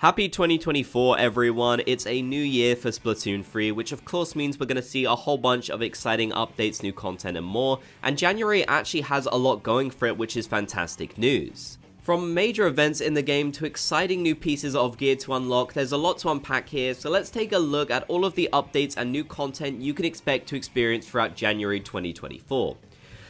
Happy 2024 everyone, it's a new year for Splatoon 3, which of course means we're going to see a whole bunch of exciting updates, new content and more, and January actually has a lot going for it, which is fantastic news. From major events in the game to exciting new pieces of gear to unlock, there's a lot to unpack here, so let's take a look at all of the updates and new content you can expect to experience throughout January 2024.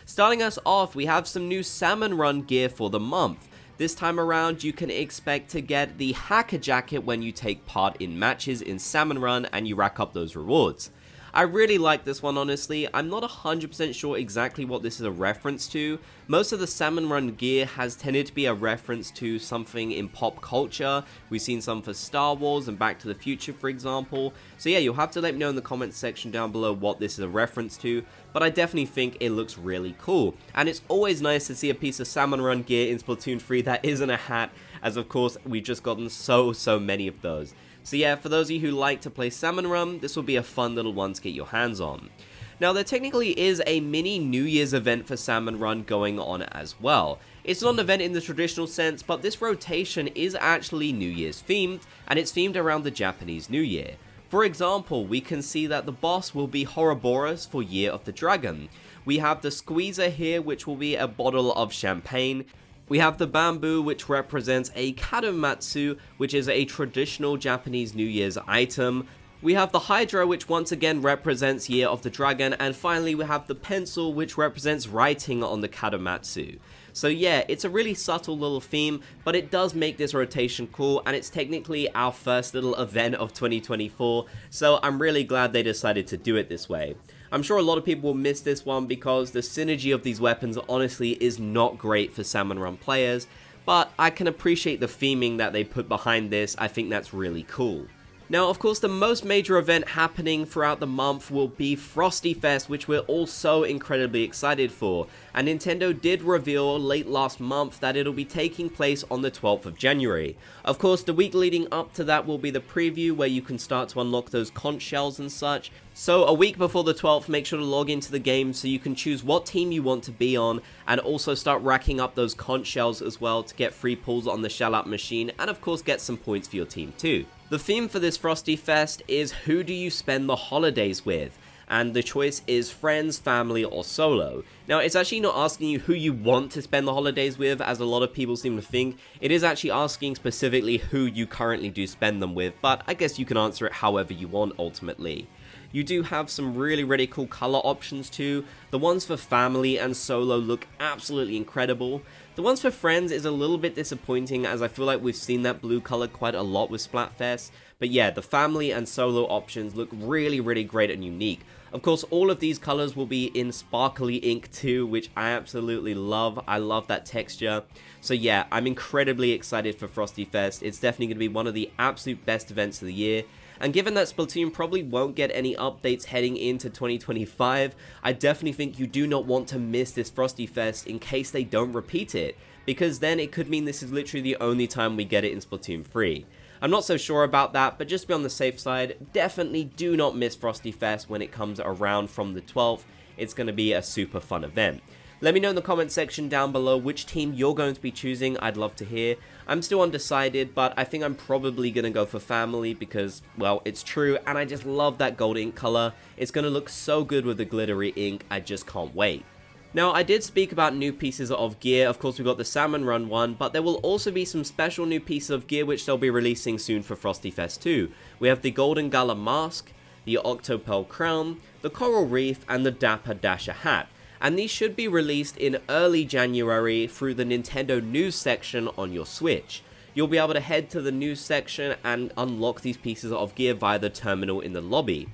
Starting us off, we have some new Salmon Run gear for the month. This time around, you can expect to get the Hacker Jacket when you take part in matches in Salmon Run and you rack up those rewards. I really like this one, honestly. I'm not 100% sure exactly what this is a reference to. Most of the Salmon Run gear has tended to be a reference to something in pop culture. We've seen some for Star Wars and Back to the Future, for example. So yeah, you'll have to let me know in the comments section down below what this is a reference to, but I definitely think it looks really cool. And it's always nice to see a piece of Salmon Run gear in Splatoon 3 that isn't a hat, as of course we've just gotten so many of those. So yeah, for those of you who like to play Salmon Run, this will be a fun little one to get your hands on. Now, there technically is a mini New Year's event for Salmon Run going on as well. It's not an event in the traditional sense, but this rotation is actually New Year's themed, and it's themed around the Japanese New Year. For example, we can see that the boss will be Ouroboros for Year of the Dragon. We have the Squeezer here, which will be a bottle of champagne. We have the bamboo, which represents a kadomatsu, which is a traditional Japanese New Year's item. We have the Hydra, which once again represents Year of the Dragon, and finally we have the pencil, which represents writing on the kadomatsu. So yeah, it's a really subtle little theme, but it does make this rotation cool, and it's technically our first little event of 2024, so I'm really glad they decided to do it this way. I'm sure a lot of people will miss this one because the synergy of these weapons honestly is not great for Salmon Run players, but I can appreciate the theming that they put behind this. I think that's really cool. Now, of course, the most major event happening throughout the month will be Frosty Fest, which we're all so incredibly excited for. And Nintendo did reveal late last month that it'll be taking place on the 12th of January. Of course, the week leading up to that will be the preview where you can start to unlock those conch shells and such. So a week before the 12th, make sure to log into the game so you can choose what team you want to be on, and also start racking up those conch shells as well to get free pulls on the shell out machine, and of course get some points for your team too. The theme for this Frosty Fest is who do you spend the holidays with? And the choice is friends, family, or solo. Now, it's actually not asking you who you want to spend the holidays with, as a lot of people seem to think. It is actually asking specifically who you currently do spend them with, but I guess you can answer it however you want ultimately. You do have some really cool color options too. The ones for family and solo look absolutely incredible. The ones for friends is a little bit disappointing, as I feel like we've seen that blue color quite a lot with Splatfest. But yeah, the family and solo options look really great and unique. Of course, all of these colors will be in sparkly ink too, which I absolutely love. I love that texture. So yeah, I'm incredibly excited for Frosty Fest. It's definitely going to be one of the absolute best events of the year. And given that Splatoon probably won't get any updates heading into 2025, I definitely think you do not want to miss this Frosty Fest in case they don't repeat it, because then it could mean this is literally the only time we get it in Splatoon 3. I'm not so sure about that, but just to be on the safe side, definitely do not miss Frosty Fest when it comes around from the 12th. It's going to be a super fun event. Let me know in the comment section down below which team you're going to be choosing. I'd love to hear. I'm still undecided, but I think I'm probably going to go for family because, well, it's true, and I just love that gold ink color. It's going to look so good with the glittery ink. I just can't wait. Now, I did speak about new pieces of gear. Of course, we've got the Salmon Run one, but there will also be some special new pieces of gear which they'll be releasing soon for Frosty Fest 2. We have the Golden Gala Mask, the Octopearl Crown, the Coral Reef, and the Dapper Dasher Hat. And these should be released in early January through the Nintendo News section on your Switch. You'll be able to head to the news section and unlock these pieces of gear via the terminal in the lobby.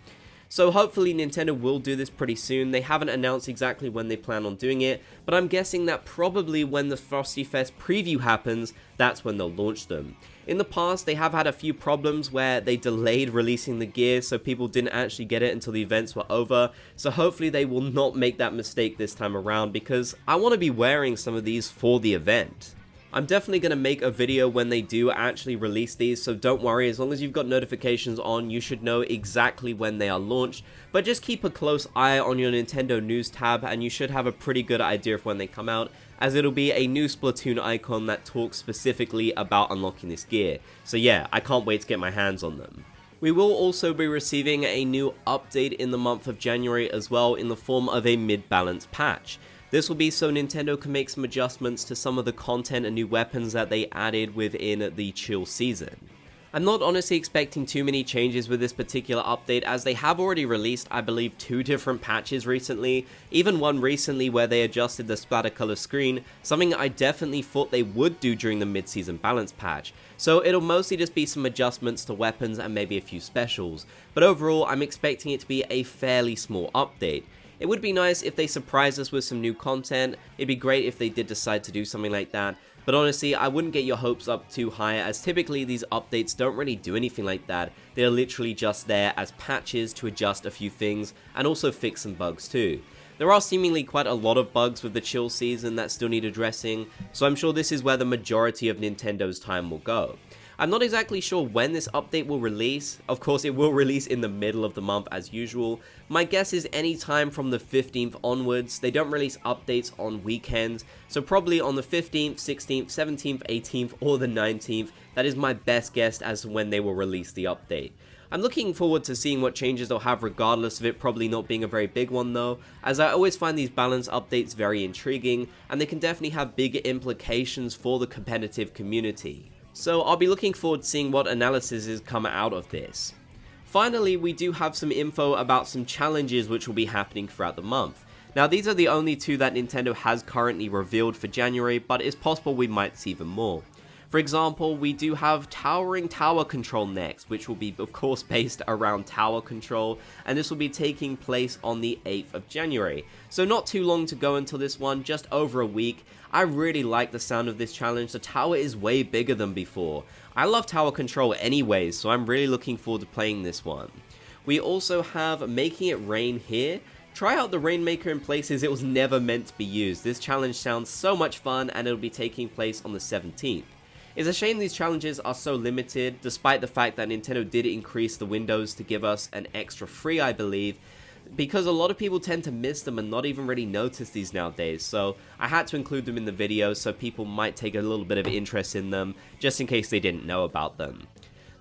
So hopefully Nintendo will do this pretty soon. They haven't announced exactly when they plan on doing it, but I'm guessing that probably when the Frosty Fest preview happens, that's when they'll launch them. In the past, they have had a few problems where they delayed releasing the gear so people didn't actually get it until the events were over, so hopefully they will not make that mistake this time around because I want to be wearing some of these for the event. I'm definitely going to make a video when they do actually release these, so don't worry, as long as you've got notifications on, you should know exactly when they are launched, but just keep a close eye on your Nintendo News tab and you should have a pretty good idea of when they come out, as it'll be a new Splatoon icon that talks specifically about unlocking this gear. So yeah, I can't wait to get my hands on them. We will also be receiving a new update in the month of January as well, in the form of a mid-balance patch. This will be so Nintendo can make some adjustments to some of the content and new weapons that they added within the chill season. I'm not honestly expecting too many changes with this particular update, as they have already released, I believe, 2 different patches recently, even one recently where they adjusted the splatter color screen, something I definitely thought they would do during the mid-season balance patch. So it'll mostly just be some adjustments to weapons and maybe a few specials, but overall I'm expecting it to be a fairly small update. It would be nice if they surprised us with some new content. It'd be great if they did decide to do something like that, but honestly, I wouldn't get your hopes up too high, as typically these updates don't really do anything like that. They're literally just there as patches to adjust a few things and also fix some bugs too. There are seemingly quite a lot of bugs with the chill season that still need addressing, so I'm sure this is where the majority of Nintendo's time will go. I'm not exactly sure when this update will release. Of course, it will release in the middle of the month as usual. My guess is any time from the 15th onwards. They don't release updates on weekends, so probably on the 15th, 16th, 17th, 18th, or the 19th. That is my best guess as to when they will release the update. I'm looking forward to seeing what changes they'll have, regardless of it probably not being a very big one though, as I always find these balance updates very intriguing, and they can definitely have bigger implications for the competitive community. So I'll be looking forward to seeing what analyses come out of this. Finally, we do have some info about some challenges which will be happening throughout the month. Now, these are the only 2 that Nintendo has currently revealed for January, but it's possible we might see even more. For example, we do have Towering Tower Control next, which will be of course based around tower control, and this will be taking place on the 8th of January. So not too long to go until this one, just over a week. I really like the sound of this challenge. The tower is way bigger than before. I love tower control anyways, so I'm really looking forward to playing this one. We also have Making It Rain here. Try out the Rainmaker in places it was never meant to be used. This challenge sounds so much fun, and it'll be taking place on the 17th. It's a shame these challenges are so limited, despite the fact that Nintendo did increase the windows to give us an extra free, I believe, because a lot of people tend to miss them and not even really notice these nowadays, so I had to include them in the video so people might take a little bit of interest in them, just in case they didn't know about them.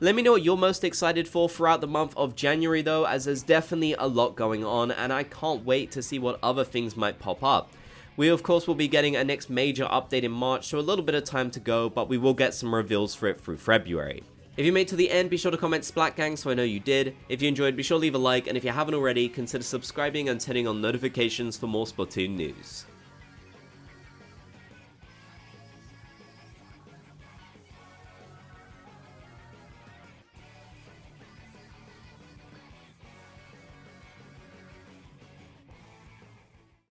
Let me know what you're most excited for throughout the month of January though, as there's definitely a lot going on, and I can't wait to see what other things might pop up. We of course will be getting a next major update in March, so a little bit of time to go, but we will get some reveals for it through February. If you made it to the end, be sure to comment Splat Gang so I know you did. If you enjoyed, be sure to leave a like, and if you haven't already, consider subscribing and turning on notifications for more Splatoon news.